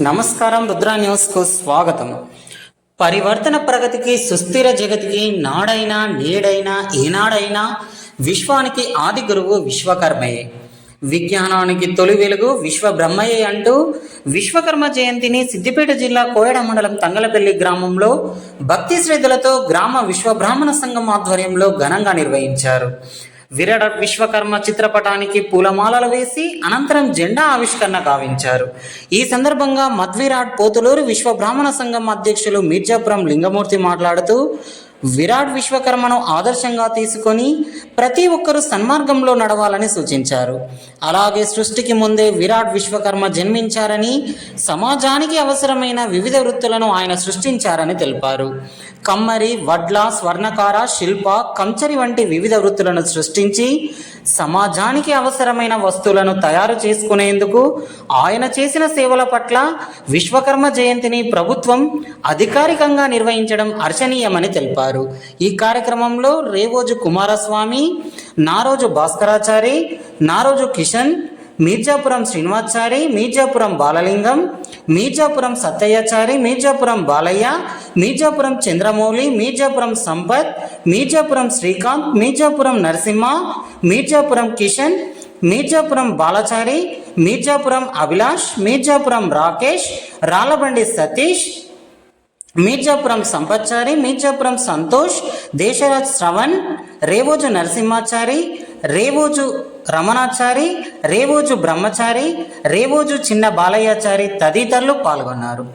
నమస్కారం, రుద్ర న్యూస్కు స్వాగతం. పరివర్తన ప్రగతికి సుస్థిర జగతికి నాడైనా నేడైనా ఏనాడైనా విశ్వానికి ఆది గురువు విశ్వకర్మయే. విజ్ఞానానికి తొలి వెలుగు విశ్వ బ్రహ్మయే అంటూ విశ్వకర్మ జయంతిని సిద్దిపేట జిల్లా కోయడ మండలం తంగలపల్లి గ్రామంలో భక్తి శ్రద్ధలతో గ్రామ విశ్వబ్రాహ్మణ సంఘం ఆధ్వర్యంలో ఘనంగా నిర్వహించారు. విరాట్ విశ్వకర్మ చిత్రపటానికి పూలమాలలు వేసి అనంతరం జెండా ఆవిష్కరణ గావించారు. ఈ సందర్భంగా మధ్విరాట్ పోతులూరు విశ్వబ్రాహ్మణ సంఘం అధ్యక్షులు మీర్జాపురం లింగమూర్తి మాట్లాడుతూ విరాట్ విశ్వకర్మను ఆదర్శంగా తీసుకొని ప్రతి ఒక్కరూ సన్మార్గంలో నడవాలని సూచించారు. అలాగే సృష్టికి ముందే విరాట్ విశ్వకర్మ జన్మించారని, సమాజానికి అవసరమైన వివిధ వృత్తులను ఆయన సృష్టించారని తెలిపారు. కమ్మరి, వడ్ల, స్వర్ణకార, శిల్ప, కంచరి వంటి వివిధ వృత్తులను సృష్టించి సమాజానికి అవసరమైన వస్తువులను తయారు చేసుకునేందుకు ఆయన చేసిన సేవల పట్ల విశ్వకర్మ జయంతిని ప్రభుత్వం అధికారికంగా నిర్వహించడం హర్షణీయమని తెలిపారు. ఈ కార్యక్రమంలో రేవోజు కుమారస్వామి, నారోజు భాస్కరాచారి, నారోజు కిషన్, మీర్జాపురం శ్రీనివాచారి, మీర్జాపురం బాలలింగం, మీర్జాపురం సత్తయ్యచారి, మీర్జాపురం బాలయ్య, మీర్జాపురం చంద్రమౌళి, మీర్జాపురం సంపత్, మీర్జాపురం శ్రీకాంత్, మీర్జాపురం నరసింహ, మీర్జాపురం కిషన్, మీర్జాపురం బాలచారి, మీర్జాపురం అభిలాష్, మీర్జాపురం రాకేష్, రాళ్ళబండి సతీష్, మీర్జాపురం సంపత్చారి, మీర్జాపురం సంతోష్, దేశరాజ్ శ్రవణ్, రేవోజు నరసింహాచారి, రేవోజు రమణాచారి, రేవోజు బ్రహ్మచారి, రేవోజు చిన్న బాలయ్యాచారి తదితరులు పాల్గొన్నారు.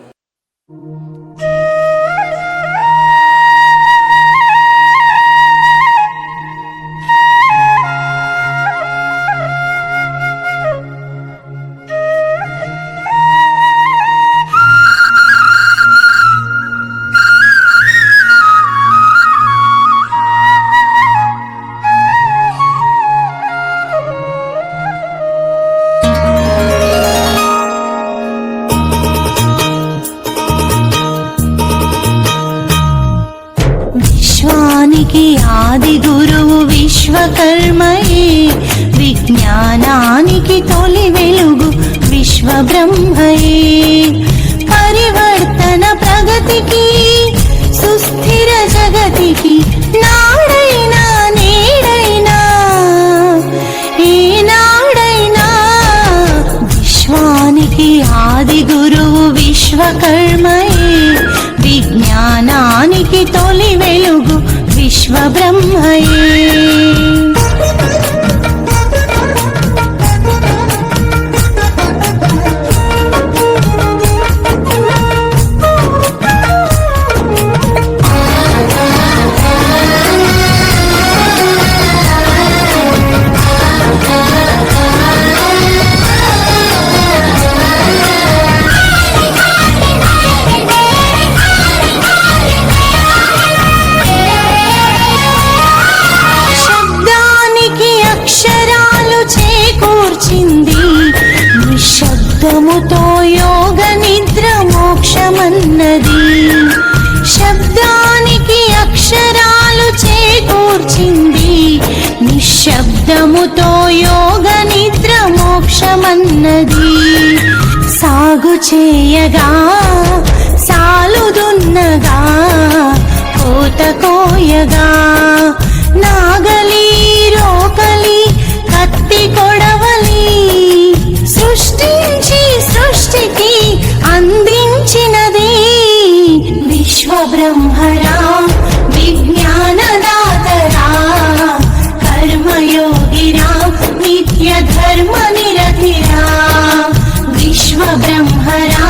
విశ్వానికి ఆది గురువు విశ్వకర్మయే, విజ్ఞానానికి తొలి వెలుగు విశ్వ బ్రహ్మయే. పరివర్తన ప్రగతికి సుస్థిర జగతికి నాడైనా నేడైనా ఏనాడైనా విశ్వానికి ఆది గురువు విశ్వకర్మయే, విజ్ఞానానికి తొలి వెలుగు విశ్వ బ్రహ్మయే. నిశ్శబ్దముతో యోగ నిద్ర మోక్షమన్నది, శబ్దానికి అక్షరాలు చేకూర్చింది. నిశ్శబ్దముతో యోగ నిద్ర మోక్షమన్నది. సాగు చేయగా సాలుదున్నగా కోత కోయగా నాగలి రోకలి కత్తి కొడవలి సృష్టించి సృష్టికి అందించినది విశ్వబ్రహ్మరా, విజ్ఞానదాతరా, కర్మయోగిరా, నిత్య ధర్మ నిరతిరా. విశ్వబ్రహ్మరా,